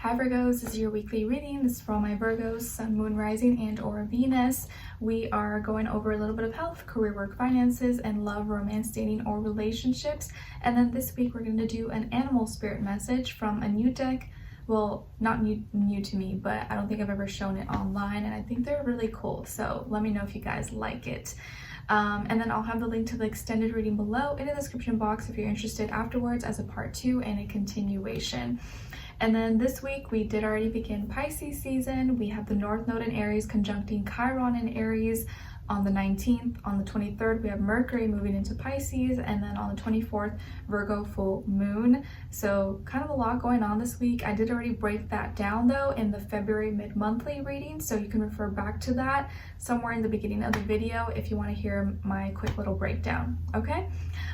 Hi Virgos, this is your weekly reading. This is for all my Virgos, Sun, Moon, Rising, and or Venus. We are going over a little bit of health, career, work, finances, and love, romance, dating, or relationships. And then this week we're going to do an animal spirit message from a new deck. Well, not new to me, but I don't think I've ever shown it online, and I think they're really cool. So let me know if you guys like it. And then I'll have the link to the extended reading below in the description box if you're interested afterwards as a part 2 and a continuation. And then this week we did already begin Pisces season. We have the North Node in Aries conjuncting Chiron in Aries on the 19th. On the 23rd we have Mercury moving into Pisces, and then on the 24th Virgo full moon. So kind of a lot going on this week. I did already break that down though in the February mid-monthly reading, so you can refer back to that somewhere in the beginning of the video if you want to hear my quick little breakdown. Okay,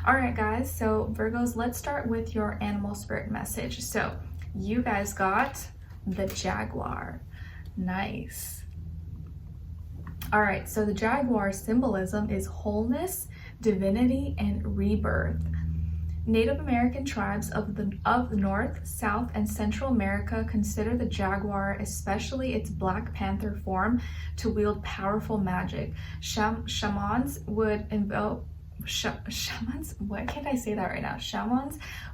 all right guys, so Virgos, let's start with your animal spirit message. So you guys got the Jaguar. Nice. All right, so the Jaguar symbolism is wholeness, divinity, and rebirth. Native American tribes of the North, South, and Central America consider the jaguar, especially its Black Panther form, to wield powerful magic. Shamans would invoke Shamans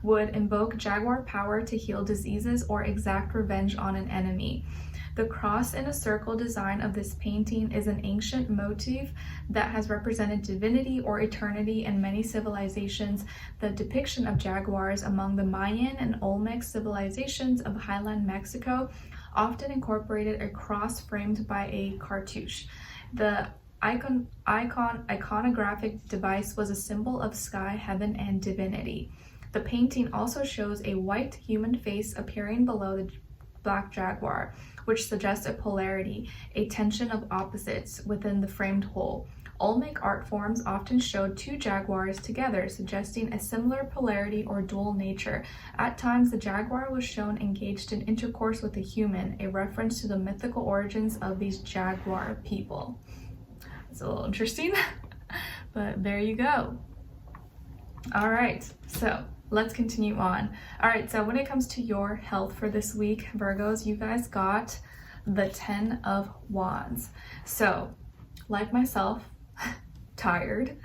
would invoke jaguar power to heal diseases or exact revenge on an enemy. The cross in a circle design of this painting is an ancient motif that has represented divinity or eternity in many civilizations. The depiction of jaguars among the Mayan and Olmec civilizations of highland Mexico often incorporated a cross framed by a cartouche. The iconographic device was a symbol of sky, heaven, and divinity. The painting also shows a white human face appearing below the black jaguar, which suggests a polarity, a tension of opposites within the framed whole. Olmec art forms often showed two jaguars together, suggesting a similar polarity or dual nature. At times, the jaguar was shown engaged in intercourse with a human, a reference to the mythical origins of these jaguar people. It's a little interesting, but there you go. All right, so let's continue on. All right, so when it comes to your health for this week, Virgos, you guys got the 10 of Wands. So, like myself, tired,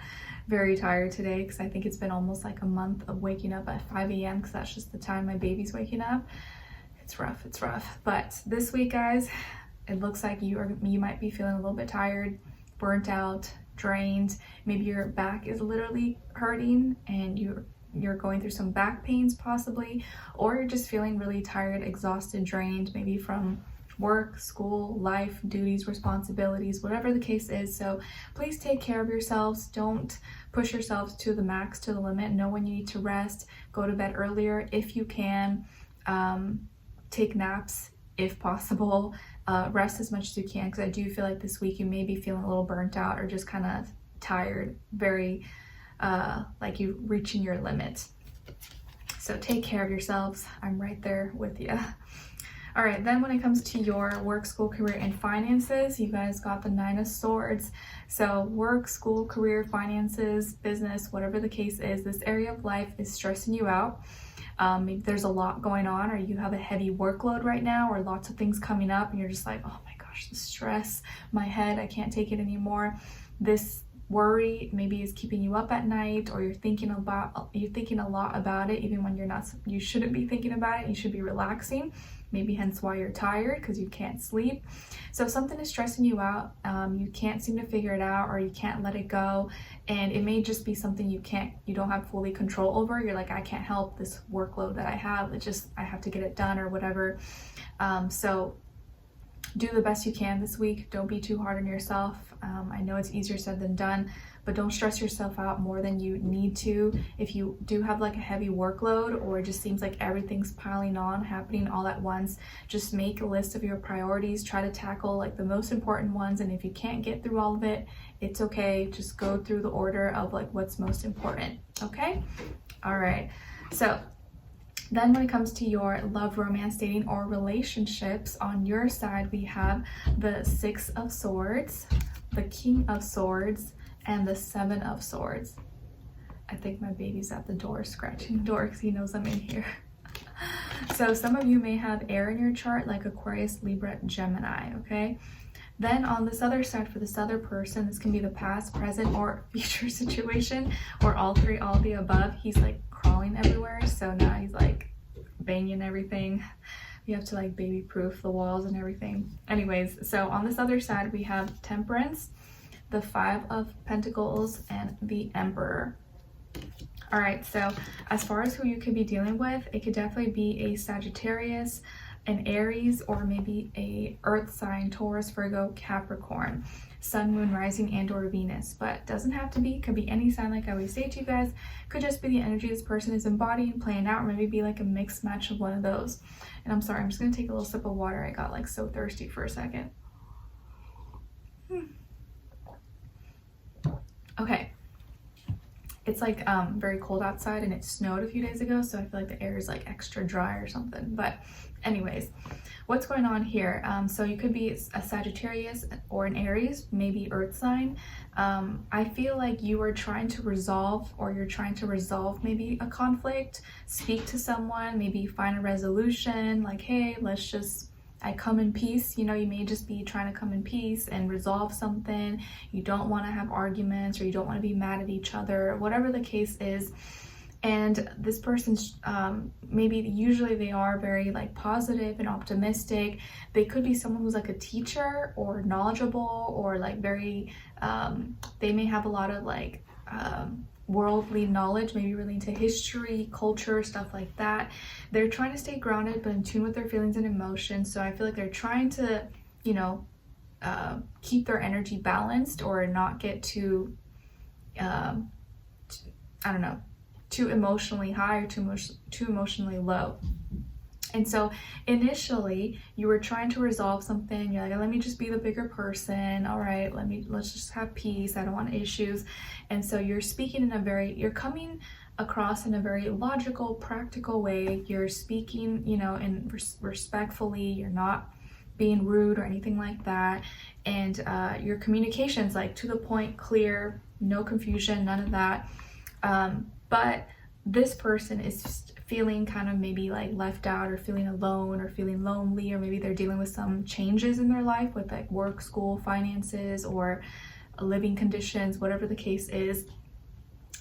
very tired today, because I think it's been almost like a month of waking up at 5 a.m. because that's just the time my baby's waking up. It's rough. But this week, guys, it looks like you might be feeling a little bit tired, burnt out, drained. Maybe your back is literally hurting and you're going through some back pains possibly, or you're just feeling really tired, exhausted, drained, maybe from work, school, life, duties, responsibilities, whatever the case is. So please take care of yourselves. Don't push yourselves to the max, to the limit. Know when you need to rest. Go to bed earlier if you can. Take naps if possible. Rest as much as you can, because I do feel like this week you may be feeling a little burnt out or just kind of tired, very like you reaching your limit. So take care of yourselves. I'm right there with you. All right, then when it comes to your work, school, career, and finances, you guys got the 9 of Swords. So work, school, career, finances, business, whatever the case is, this area of life is stressing you out. Maybe there's a lot going on, or you have a heavy workload right now, or lots of things coming up and you're just like, oh my gosh, the stress, my head, I can't take it anymore. This worry maybe is keeping you up at night, or you're thinking a lot about it even when you shouldn't be thinking about it. You should be relaxing, maybe hence why you're tired, because you can't sleep. So if something is stressing you out, you can't seem to figure it out, or you can't let it go, and it may just be something you don't have fully control over. You're like, I can't help this workload that I have, I have to get it done or whatever. So do the best you can this week. Don't be too hard on yourself. I know it's easier said than done, but don't stress yourself out more than you need to. If you do have like a heavy workload, or it just seems like everything's piling on, happening all at once, just make a list of your priorities. Try to tackle like the most important ones, and if you can't get through all of it, it's okay. Just go through the order of like what's most important. Okay? All right. So then when it comes to your love, romance, dating, or relationships, on your side we have the 6 of Swords, the King of Swords, and the 7 of Swords. I think my baby's at the door scratching the door because he knows I'm in here. So some of you may have air in your chart, like Aquarius, Libra, Gemini, okay? Then on this other side, for this other person, this can be the past, present, or future situation, or all three, all the above. He's like crawling everywhere, so now he's like banging everything. You have to like baby proof the walls and everything. Anyways, so on this other side, we have Temperance, the Five of Pentacles, and the Emperor. All right, so as far as who you could be dealing with, it could definitely be a Sagittarius, an Aries, or maybe a earth sign, Taurus, Virgo, Capricorn, Sun, Moon, Rising, and or Venus. But doesn't have to be, could be any sign, like I always say to you guys. Could just be the energy this person is embodying, playing out, or maybe be like a mixed match of one of those. And I'm sorry, I'm just gonna take a little sip of water. I got like so thirsty for a second. Okay. It's like very cold outside, and it snowed a few days ago, so I feel like the air is like extra dry or something. But anyways, what's going on here? So you could be a Sagittarius or an Aries, maybe earth sign. I feel like you are trying to resolve, or you're trying to resolve maybe a conflict, speak to someone, maybe find a resolution, like, hey, I come in peace. You know, you may just be trying to come in peace and resolve something. You don't want to have arguments, or you don't want to be mad at each other, whatever the case is. And this person's usually they are very like positive and optimistic. They could be someone who's like a teacher or knowledgeable, or like very they may have a lot of like worldly knowledge, maybe relating to history, culture, stuff like that. They're trying to stay grounded but in tune with their feelings and emotions. So I feel like they're trying to, you know, keep their energy balanced, or not get too too emotionally high or too emotionally low. And so initially you were trying to resolve something. You're like, let me just be the bigger person. All right, let's just have peace. I don't want issues. And so you're speaking you're coming across in a very logical, practical way. You're speaking, you know, and respectfully. You're not being rude or anything like that. And your communication's like to the point, clear, no confusion, none of that. But this person is feeling kind of maybe like left out, or feeling alone, or feeling lonely, or maybe they're dealing with some changes in their life with like work, school, finances, or living conditions, whatever the case is.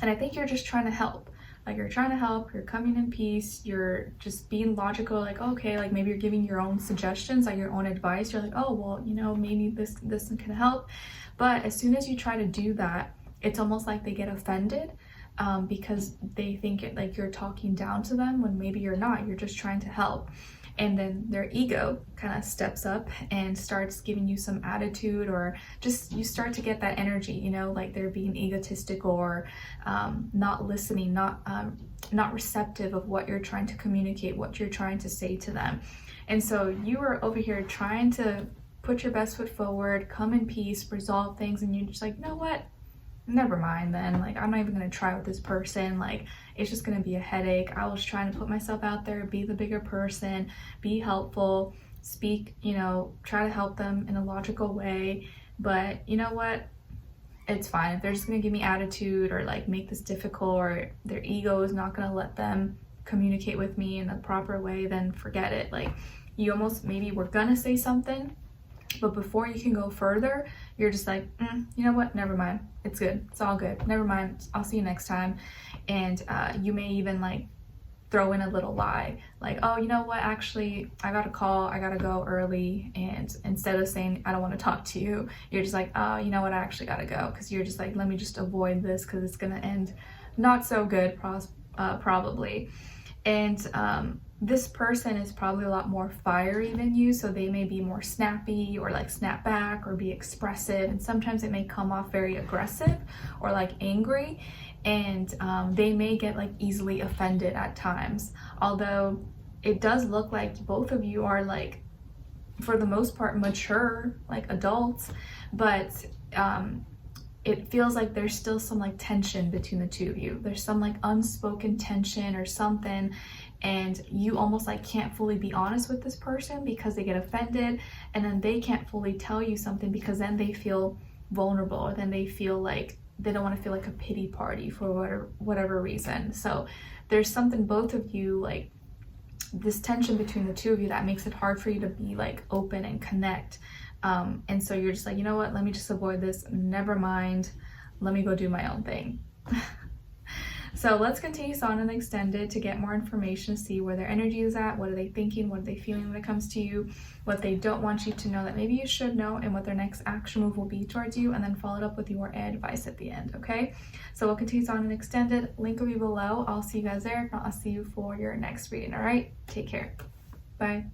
And I think you're just trying to help. Like, you're trying to help, you're coming in peace, you're just being logical, like, okay, like maybe you're giving your own suggestions, like your own advice. You're like, oh, well, you know, maybe this can help. But as soon as you try to do that, it's almost like they get offended. Because they think like you're talking down to them, when maybe you're not. You're just trying to help. And then their ego kind of steps up and starts giving you some attitude, or just you start to get that energy, you know, like they're being egotistical, or not listening, not receptive of what you're trying to communicate, what you're trying to say to them. And so you are over here trying to put your best foot forward, come in peace, resolve things, and you're just like, you know what? Never mind then, like I'm not even gonna try with this person, like it's just gonna be a headache. I was trying to put myself out there, be the bigger person, be helpful, speak, you know, try to help them in a logical way. But you know what, it's fine. If they're just gonna give me attitude, or like make this difficult, or their ego is not gonna let them communicate with me in a proper way, then forget it. Like, you almost maybe were gonna say something, but before you can go further, you're just like, you know what, never mind, it's good, it's all good, never mind, I'll see you next time. And you may even like throw in a little lie, like, oh, you know what, actually I got a call, I gotta go early. And instead of saying I don't want to talk to you, you're just like, oh, you know what, I actually gotta go, because you're just like, let me just avoid this, because it's gonna end not so good, probably. And this person is probably a lot more fiery than you, so they may be more snappy, or like snap back, or be expressive, and sometimes it may come off very aggressive or like angry. And they may get like easily offended at times, although it does look like both of you are like, for the most part, mature, like adults. But it feels like there's still some like tension between the two of you. There's some like unspoken tension or something, and you almost like can't fully be honest with this person because they get offended, and then they can't fully tell you something because then they feel vulnerable, or then they feel like they don't want to feel like a pity party for whatever reason. So there's something both of you like this tension between the two of you that makes it hard for you to be like open and connect. And so you're just like, you know what, let me just avoid this, never mind, let me go do my own thing. So let's continue on and extended to get more information, see where their energy is at, what are they thinking, what are they feeling when it comes to you, what they don't want you to know that maybe you should know, and what their next action move will be towards you, and then follow it up with your advice at the end, okay? So we'll continue on and extended. Link will be below. I'll see you guys there. If not, I'll see you for your next reading, all right? Take care. Bye.